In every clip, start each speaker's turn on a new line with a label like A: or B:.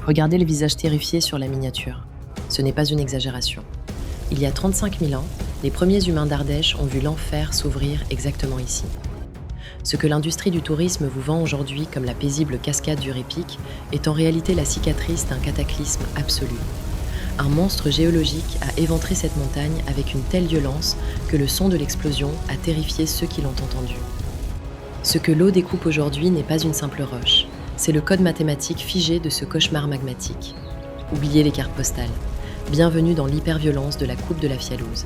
A: Regardez le visage terrifié sur la miniature. Ce n'est pas une exagération. Il y a 35 000 ans, les premiers humains d'Ardèche ont vu l'enfer s'ouvrir exactement ici. Ce que l'industrie du tourisme vous vend aujourd'hui comme la paisible cascade du Répic est en réalité la cicatrice d'un cataclysme absolu. Un monstre géologique a éventré cette montagne avec une telle violence que le son de l'explosion a terrifié ceux qui l'ont entendu. Ce que l'eau découpe aujourd'hui n'est pas une simple roche, c'est le code mathématique figé de ce cauchemar magmatique. Oubliez les cartes postales. Bienvenue dans l'hyperviolence de la coupe de la Fialouse.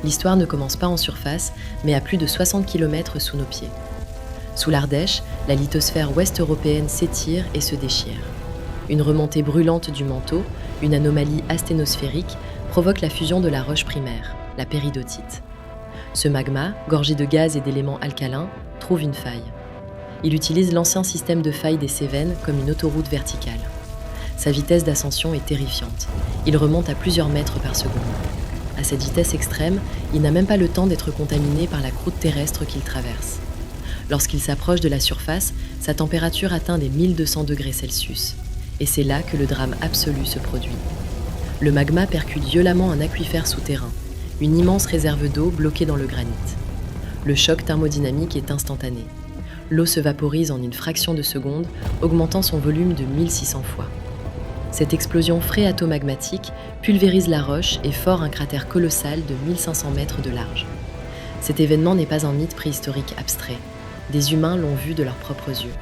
A: L'histoire ne commence pas en surface, mais à plus de 60 km sous nos pieds. Sous l'Ardèche, la lithosphère ouest-européenne s'étire et se déchire. Une remontée brûlante du manteau, une anomalie asténosphérique, provoque la fusion de la roche primaire, la péridotite. Ce magma, gorgé de gaz et d'éléments alcalins, trouve une faille. Il utilise l'ancien système de faille des Cévennes comme une autoroute verticale. Sa vitesse d'ascension est terrifiante. Il remonte à plusieurs mètres par seconde. À cette vitesse extrême, il n'a même pas le temps d'être contaminé par la croûte terrestre qu'il traverse. Lorsqu'il s'approche de la surface, sa température atteint des 1200 degrés Celsius. Et c'est là que le drame absolu se produit. Le magma percute violemment un aquifère souterrain, une immense réserve d'eau bloquée dans le granit. Le choc thermodynamique est instantané. L'eau se vaporise en une fraction de seconde, augmentant son volume de 1600 fois. Cette explosion phréatomagmatique pulvérise la roche et fore un cratère colossal de 1500 mètres de large. Cet événement n'est pas un mythe préhistorique abstrait. Des humains l'ont vu de leurs propres yeux.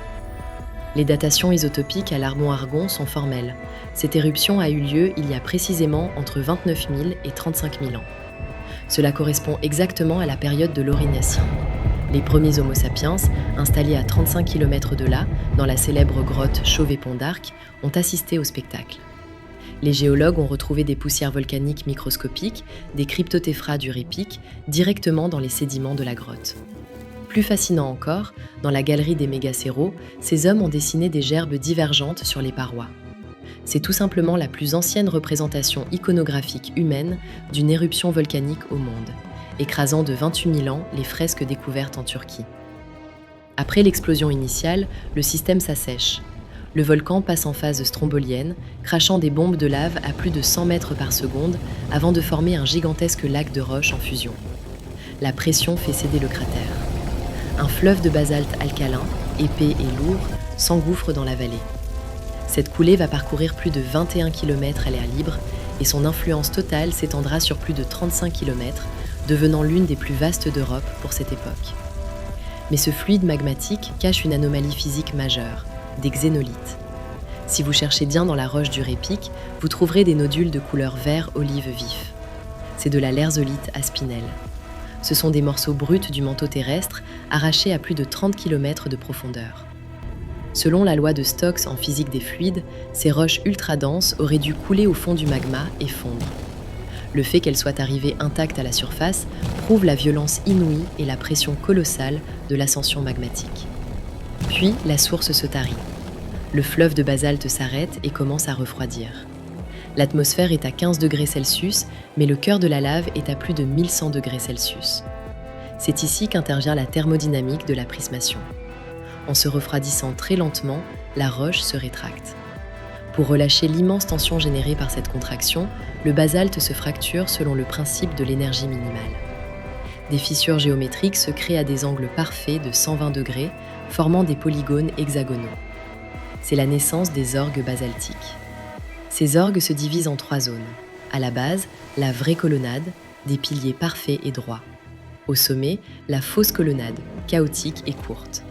A: Les datations isotopiques à l'Arbon-Argon sont formelles. Cette éruption a eu lieu il y a précisément entre 29 000 et 35 000 ans. Cela correspond exactement à la période de l'Aurignaciens. Les premiers Homo sapiens, installés à 35 km de là, dans la célèbre grotte Chauvet-Pont d'Arc, ont assisté au spectacle. Les géologues ont retrouvé des poussières volcaniques microscopiques, des cryptotéphras du Répic, directement dans les sédiments de la grotte. Plus fascinant encore, dans la galerie des mégacéros, ces hommes ont dessiné des gerbes divergentes sur les parois. C'est tout simplement la plus ancienne représentation iconographique humaine d'une éruption volcanique au monde, écrasant de 28 000 ans les fresques découvertes en Turquie. Après l'explosion initiale, le système s'assèche. Le volcan passe en phase strombolienne, crachant des bombes de lave à plus de 100 mètres par seconde avant de former un gigantesque lac de roches en fusion. La pression fait céder le cratère. Un fleuve de basalte alcalin, épais et lourd, s'engouffre dans la vallée. Cette coulée va parcourir plus de 21 km à l'air libre et son influence totale s'étendra sur plus de 35 km, devenant l'une des plus vastes d'Europe pour cette époque. Mais ce fluide magmatique cache une anomalie physique majeure, des xénolithes. Si vous cherchez bien dans la roche du Répic, vous trouverez des nodules de couleur vert olive vif. C'est de la lherzolite à spinelle. Ce sont des morceaux bruts du manteau terrestre, arrachés à plus de 30 km de profondeur. Selon la loi de Stokes en physique des fluides, ces roches ultra-denses auraient dû couler au fond du magma et fondre. Le fait qu'elles soient arrivées intactes à la surface prouve la violence inouïe et la pression colossale de l'ascension magmatique. Puis, la source se tarit. Le fleuve de basalte s'arrête et commence à refroidir. L'atmosphère est à 15 degrés Celsius, mais le cœur de la lave est à plus de 1100 degrés Celsius. C'est ici qu'intervient la thermodynamique de la prismation. En se refroidissant très lentement, la roche se rétracte. Pour relâcher l'immense tension générée par cette contraction, le basalte se fracture selon le principe de l'énergie minimale. Des fissures géométriques se créent à des angles parfaits de 120 degrés, formant des polygones hexagonaux. C'est la naissance des orgues basaltiques. Ces orgues se divisent en 3 zones. À la base, la vraie colonnade, des piliers parfaits et droits. Au sommet, la fausse colonnade, chaotique et courte.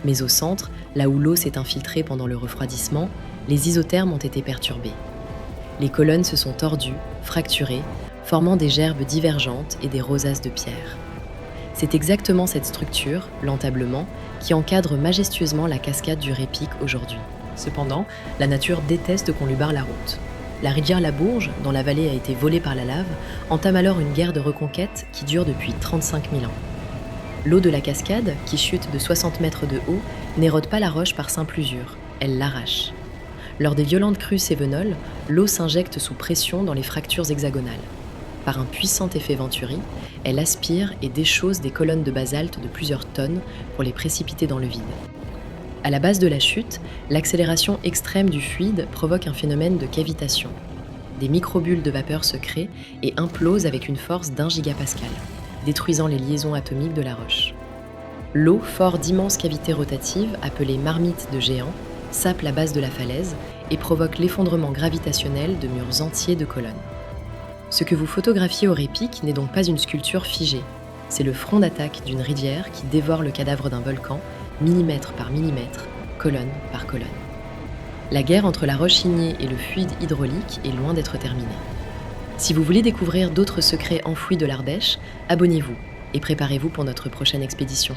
A: Mais au centre, là où l'eau s'est infiltrée pendant le refroidissement, les isothermes ont été perturbés. Les colonnes se sont tordues, fracturées, formant des gerbes divergentes et des rosaces de pierre. C'est exactement cette structure, l'entablement, qui encadre majestueusement la cascade du Répic aujourd'hui. Cependant, la nature déteste qu'on lui barre la route. La rivière La Bourge, dont la vallée a été volée par la lave, entame alors une guerre de reconquête qui dure depuis 35 000 ans. L'eau de la cascade, qui chute de 60 mètres de haut, n'érode pas la roche par simple usure, elle l'arrache. Lors des violentes crues cévenoles, l'eau s'injecte sous pression dans les fractures hexagonales. Par un puissant effet Venturi, elle aspire et déchausse des colonnes de basalte de plusieurs tonnes pour les précipiter dans le vide. À la base de la chute, l'accélération extrême du fluide provoque un phénomène de cavitation. Des microbules de vapeur se créent et implosent avec une force d'1 gigapascal, détruisant les liaisons atomiques de la roche. L'eau, fort d'immenses cavités rotatives, appelées marmites de géants, sape la base de la falaise et provoque l'effondrement gravitationnel de murs entiers de colonnes. Ce que vous photographiez au répic n'est donc pas une sculpture figée. C'est le front d'attaque d'une rivière qui dévore le cadavre d'un volcan, millimètre par millimètre, colonne par colonne. La guerre entre la roche ignée et le fluide hydraulique est loin d'être terminée. Si vous voulez découvrir d'autres secrets enfouis de l'Ardèche, abonnez-vous et préparez-vous pour notre prochaine expédition.